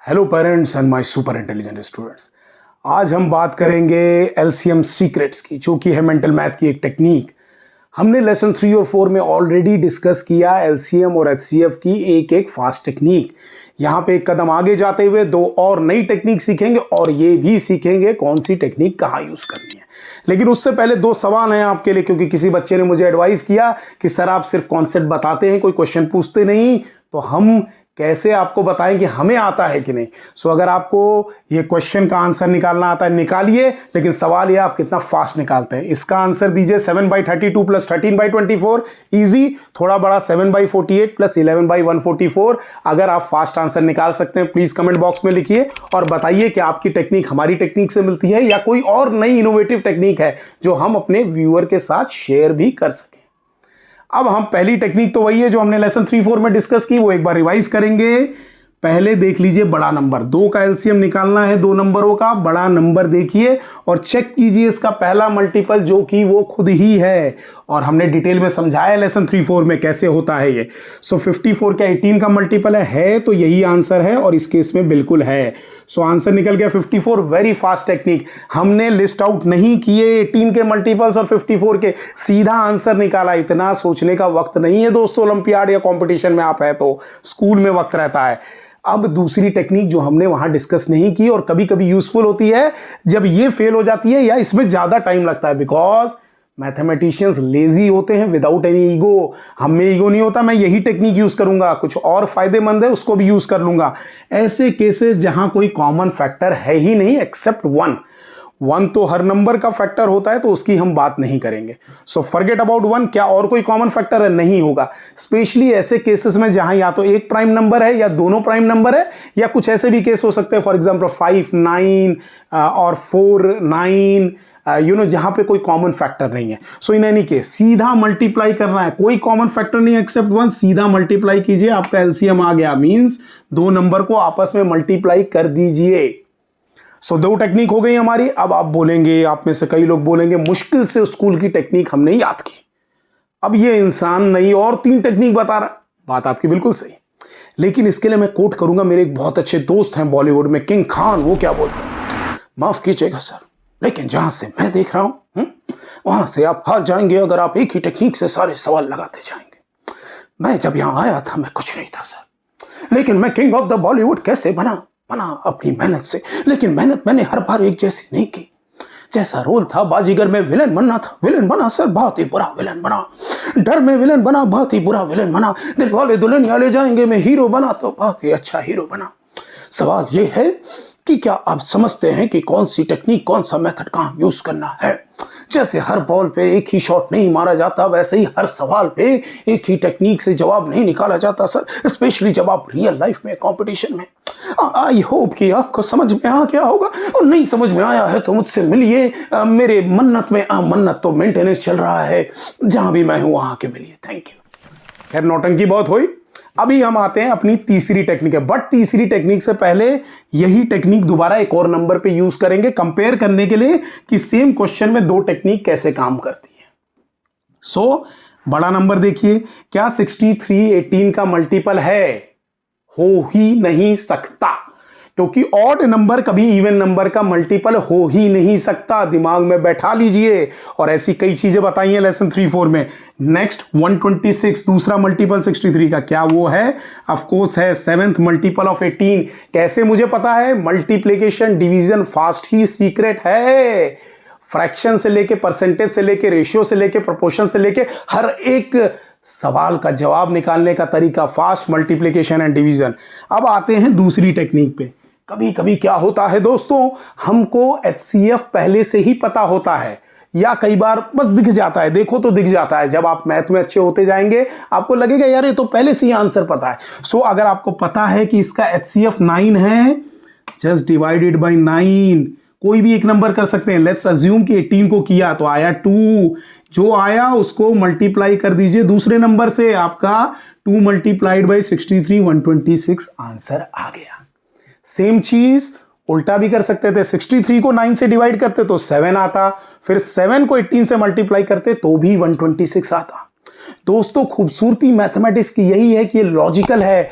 Hello parents and my super intelligent students. आज हम बात करेंगे एलसीएम सीक्रेट्स की, जो कि है मेंटल मैथ की एक टेक्निक। हमने लेसन 3 और 4 में ऑलरेडी डिस्कस किया एलसीएम और एचसीएफ की एक एक फास्ट टेक्निक। यहाँ पे एक कदम आगे जाते हुए दो और नई टेक्निक सीखेंगे और ये भी सीखेंगे कौन सी टेक्निक कहाँ यूज करनी है। लेकिन उससे पहले दो सवाल हैं आपके लिए, क्योंकि किसी बच्चे ने मुझे एडवाइस किया कि सर आप सिर्फ कॉन्सेप्ट बताते हैं, कोई क्वेश्चन पूछते नहीं, तो हम कैसे आपको बताएं कि हमें आता है कि नहीं। सो अगर आपको ये क्वेश्चन का आंसर निकालना आता है निकालिए, लेकिन सवाल ये आप कितना फास्ट निकालते हैं। इसका आंसर दीजिए 7/32 प्लस 13/24 इजी, थोड़ा बड़ा 7/48 प्लस 11/144। अगर आप फास्ट आंसर निकाल सकते हैं प्लीज कमेंट बॉक्स में लिखिए और बताइए कि आपकी टेक्निक हमारी टेक्निक से मिलती है या कोई और नई इनोवेटिव टेक्निक है जो हम अपने व्यूअर के साथ शेयर भी कर सकें। अब हम पहली टेक्निक तो वही है जो हमने लेसन 3-4 में डिस्कस की, वो एक बार रिवाइज करेंगे। पहले देख लीजिए बड़ा नंबर, 2 का एलसीएम निकालना है, 2 नंबरों का बड़ा नंबर देखिए और चेक कीजिए इसका पहला मल्टीपल जो कि वो खुद ही है। और हमने डिटेल में समझाया लेसन 3-4 में कैसे होता है ये। सो 54 का 18 का मल्टीपल है तो यही आंसर है और इस केस में बिल्कुल है। सो आंसर निकल गया 54। वेरी फास्ट टेक्निक, हमने लिस्ट आउट नहीं किए 18 के मल्टीपल्स और 54 के, सीधा आंसर निकाला। इतना सोचने का वक्त नहीं है दोस्तों, ओलंपियाड या कंपटीशन में आप है तो, स्कूल में वक्त रहता है। अब दूसरी टेक्निक जो हमने वहां डिस्कस नहीं की और कभी कभी यूजफुल होती है जब ये फेल हो जाती है या इसमें ज्यादा टाइम लगता है, बिकॉज मैथमेटिशियंस लेजी होते हैं विदाउट एनी ईगो। हम में ईगो नहीं होता, मैं यही टेक्निक यूज करूंगा, कुछ और फायदेमंद है उसको भी यूज कर लूंगा। ऐसे केसेस जहां कोई कॉमन फैक्टर है ही नहीं एक्सेप्ट 1 तो हर नंबर का फैक्टर होता है तो उसकी हम बात नहीं करेंगे। सो फॉरगेट अबाउट 1, क्या और कोई कॉमन फैक्टर है? नहीं होगा। स्पेशली ऐसे केसेस में जहां या तो एक प्राइम नंबर है या दोनों प्राइम नंबर है, या कुछ ऐसे भी केस हो सकते हैं, फॉर एग्जांपल 5 9 और 4 9, जहां पे कोई कॉमन फैक्टर नहीं है। सो इन एनी केस सीधा मल्टीप्लाई करना है, कोई कॉमन फैक्टर नहीं एक्सेप्ट 1, सीधा मल्टीप्लाई कीजिए, आपका एलसीएम आ गया। मींस दो नंबर को आपस में मल्टीप्लाई कर दीजिए। सो 2 टेक्निक हो गई हमारी। अब आप बोलेंगे, आप में से कई लोग बोलेंगे मुश्किल से स्कूल की टेक्निक हमने याद की, अब ये इंसान नई और 3 टेक्निक बता रहा। बात आपकी बिल्कुल सही, लेकिन इसके लिए मैं कोट करूंगा, मेरे एक बहुत अच्छे दोस्त हैं बॉलीवुड में, किंग खान। वो क्या बोलते हैं, माफ कीजिएगा सर, लेकिन जहां से मैं देख रहा हूं वहां से आप हार जाएंगे अगर आप एक ही टेक्निक से सारे सवाल लगाते जाएंगे। मैं जब यहां आया था मैं कुछ नहीं था सर, लेकिन मैं किंग ऑफ द बॉलीवुड कैसे बना अपनी मेहनत से। लेकिन मेहनत मैंने हर बार एक जैसी नहीं की। जैसा रोल था बाजीगर में विलन बनना था, विलन बना सर, बहुत ही बुरा विलन बना। डर में विलन बना, बहुत ही बुरा विलन बना। दिल वाले दुल्हनिया ले जाएंगे में हीरो बना तो बहुत ही अच्छा हीरो बना। सवाल ये है कि क्या आप समझते हैं कि कौन सी टेक्निक, कौन सा मेथड कहां यूज करना है? जैसे हर बॉल पे एक ही शॉट नहीं मारा जाता, वैसे ही हर सवाल पे एक ही टेक्निक से जवाब नहीं निकाला जाता सर, स्पेशली जब आप रियल लाइफ में कंपटीशन में। आई होप कि आपको समझ में आ गया होगा, और नहीं समझ में आया है तो मुझसे मिलिए। मेरे मन्नत में मन्नत तो मेंटेनेंस चल रहा है, जहां भी मैं हूं वहां के मिलिए। Thank you. खैर नौटंकी बहुत हुई, अभी हम आते हैं अपनी तीसरी टेक्निक है। बट तीसरी टेक्निक से पहले यही टेक्निक दोबारा एक और नंबर पे यूज करेंगे, कंपेयर करने के लिए कि सेम क्वेश्चन में 2 टेक्निक कैसे काम करती है। सो बड़ा नंबर देखिए, क्या 63 18 का मल्टीपल है? हो ही नहीं सकता, क्योंकि ऑड नंबर कभी इवन नंबर का मल्टीपल हो ही नहीं सकता। दिमाग में बैठा लीजिए। और ऐसी कई चीजें बताई हैं लेसन 3-4 में। नेक्स्ट 126 दूसरा मल्टीपल 63 का, क्या वो है? ऑफ कोर्स है, 7th मल्टीपल ऑफ 18। कैसे मुझे पता है? मल्टीप्लिकेशन डिवीजन फास्ट ही सीक्रेट है। फ्रैक्शन से लेके, परसेंटेज से लेके, रेशियो से लेके, प्रोपोर्शन से लेके, हर एक सवाल का जवाब निकालने का तरीका फास्ट, मल्टीप्लिकेशन एंड डिवीजन। अब आते हैं दूसरी टेक्निक पे। कभी कभी क्या होता है दोस्तों, हमको एचसीएफ पहले से ही पता होता है, या कई बार बस दिख जाता है, देखो तो दिख जाता है। जब आप मैथ में अच्छे होते जाएंगे आपको लगेगा यार ये तो पहले से ही आंसर पता है। सो अगर आपको पता है कि इसका एचसीएफ 9 है, जस्ट डिवाइडेड बाय 9, कोई भी एक नंबर कर सकते हैं। लेट्स अज्यूम कि 18 को किया तो आया 2, जो आया उसको मल्टीप्लाई कर दीजिए दूसरे नंबर से, आपका 2 मल्टीप्लाइड बाई 63 126 आंसर आ गया। सेम चीज उल्टा भी कर सकते थे, 63 को 9 से डिवाइड करते तो 7 आता, फिर 7 को 18 से मल्टीप्लाई करते तो भी 126 आता। दोस्तों खूबसूरती मैथमेटिक्स की यही है कि ये लॉजिकल है।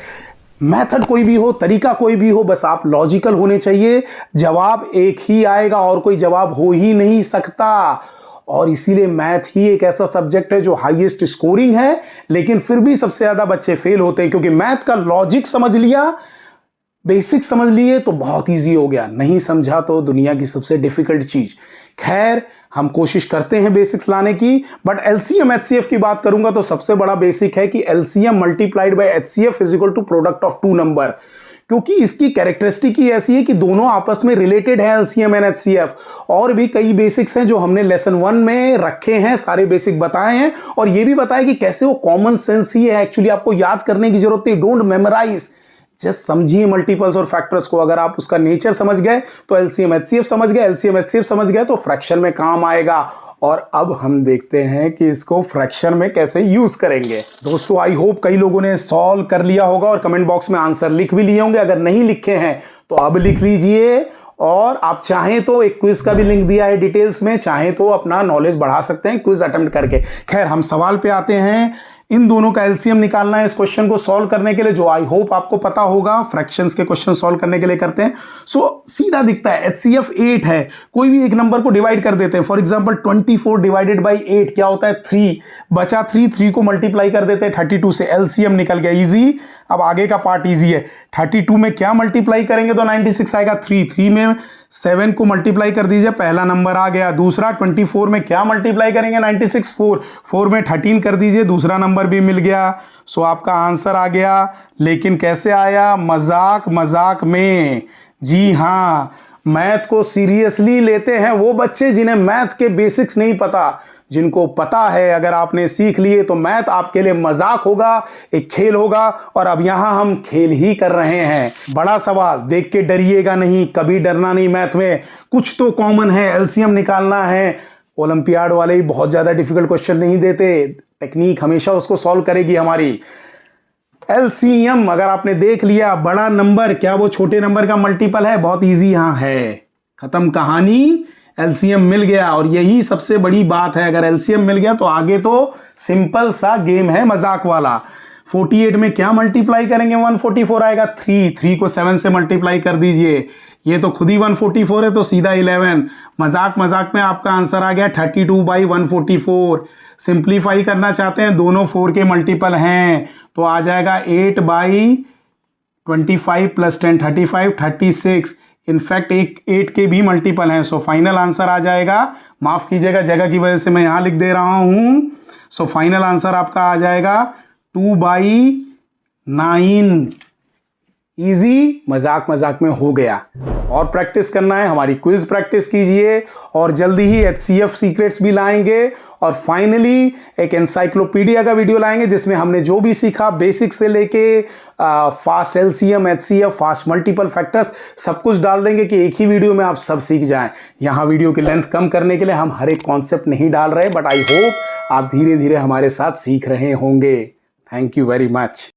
मेथड कोई भी हो, तरीका कोई भी हो, बस आप लॉजिकल होने चाहिए। जवाब एक ही आएगा और कोई जवाब हो ही नहीं सकता। और इसीलिए मैथ ही एक ऐसा सब्जेक्ट है जो हाईएस्ट स्कोरिंग है, लेकिन फिर भी सबसे ज्यादा बच्चे फेल होते हैं, क्योंकि मैथ का लॉजिक समझ लिया, बेसिक समझ लिए तो बहुत इजी हो गया, नहीं समझा तो दुनिया की सबसे डिफिकल्ट चीज। खैर, हम कोशिश करते हैं बेसिक्स लाने की, बट एलसीएम एचसीएफ की बात करूंगा तो सबसे बड़ा बेसिक है कि LCM multiplied by HCF is equal to product of two number, क्योंकि इसकी कैरेक्टरिस्टिक ही ऐसी है कि दोनों आपस में रिलेटेड है, एलसीएम एंड एचसीएफ। और भी कई बेसिक्स हैं जो हमने लेसन 1 में रखे हैं, सारे बेसिक बताए हैं, और ये भी बताया कि कैसे वो कॉमन सेंस ही है, एक्चुअली आपको याद करने की जरूरत नहीं, डोंट मेमोराइज, जस्ट समझिए मल्टीपल्स और फैक्टर्स को। अगर आप उसका नेचर समझ गए तो एलसीएम एचसीएफ समझ गए, एलसीएम एचसीएफ समझ गए तो फ्रैक्शन में काम आएगा। और अब हम देखते हैं कि इसको फ्रैक्शन में कैसे यूज करेंगे। दोस्तों, आई होप कई लोगों ने सॉल्व कर लिया होगा और कमेंट बॉक्स में आंसर लिख भी लिए होंगे। अगर नहीं लिखे हैं तो अब लिख लीजिए, और आप चाहें तो एक क्विज का भी लिंक दिया है डिटेल्स में, चाहें तो अपना नॉलेज बढ़ा सकते हैं क्विज अटेम्प्ट करके। खैर, हम सवाल पे आते हैं। इन दोनों का एलसीएम निकालना है इस क्वेश्चन को सॉल्व करने के लिए, जो आई होप आपको पता होगा, फ्रैक्शंस के क्वेश्चन सॉल्व करने के लिए करते हैं। सो सीधा दिखता है, एचसीएफ 8 है, कोई भी एक नंबर को डिवाइड कर देते हैं। फॉर एग्जांपल 24 डिवाइडेड बाई 8 क्या होता है, 3 बचा, 3 को मल्टीप्लाई कर देते हैं 32 से, एलसीएम निकल गया, इजी। अब आगे का पार्ट इजी है, 32 में क्या मल्टीप्लाई करेंगे तो 96 आएगा, 3 में 7 को मल्टीप्लाई कर दीजिए, पहला नंबर आ गया। दूसरा 24 में क्या मल्टीप्लाई करेंगे, 96, 4 में 13 कर दीजिए, दूसरा नंबर भी मिल गया। सो आपका आंसर आ गया। लेकिन कैसे आया, मजाक मजाक में। जी हाँ, मैथ को सीरियसली लेते हैं वो बच्चे जिन्हें मैथ के बेसिक्स नहीं पता। जिनको पता है, अगर आपने सीख लिए तो मैथ आपके लिए मजाक होगा, एक खेल होगा। और अब यहां हम खेल ही कर रहे हैं। बड़ा सवाल, देख के डरिएगा नहीं, कभी डरना नहीं। मैथ में कुछ तो कॉमन है, एलसीएम निकालना है। ओलंपियाड वाले ही बहुत ज्यादा डिफिकल्ट क्वेश्चन नहीं देते, टेक्निक हमेशा उसको सॉल्व करेगी हमारी। एलसीएम अगर आपने देख लिया, बड़ा नंबर क्या वो छोटे नंबर का मल्टीपल है, बहुत इजी यहां है, खत्म कहानी। एलसीएम मिल गया, और यही सबसे बड़ी बात है, अगर एलसीएम मिल गया तो आगे तो सिंपल सा गेम है, मजाक वाला। 48 में क्या मल्टीप्लाई करेंगे, 144 आएगा, 3 को 7 से मल्टीप्लाई कर दीजिए, ये तो खुद ही 144 है तो सीधा 11। मजाक मजाक में आपका आंसर आ गया 32/144। सिंप्लीफाई करना चाहते हैं, दोनों 4 के मल्टीपल हैं तो आ जाएगा 8/25 + 10 35, 36। इनफैक्ट एक 8 के भी मल्टीपल हैं। सो फाइनल आंसर आ जाएगा, माफ कीजिएगा जगह की वजह से मैं यहां लिख दे रहा हूं। सो फाइनल आंसर आपका आ जाएगा 2/9। इजी, मजाक मजाक में हो गया। और प्रैक्टिस करना है, हमारी क्विज प्रैक्टिस कीजिए, और जल्दी ही एचसीएफ सीक्रेट्स भी लाएंगे। और फाइनली एक एनसाइक्लोपीडिया का वीडियो लाएंगे जिसमें हमने जो भी सीखा बेसिक से लेके fast LCM, HCF, fast multiple factors, सब कुछ डाल देंगे कि एक ही वीडियो में आप सब सीख जाएं। यहाँ वीडियो की लेंथ कम करने के लिए हम हर एक कॉन्सेप्ट नहीं डाल रहे, बट आई होप आप धीरे धीरे हमारे साथ सीख रहे होंगे। Thank you very much.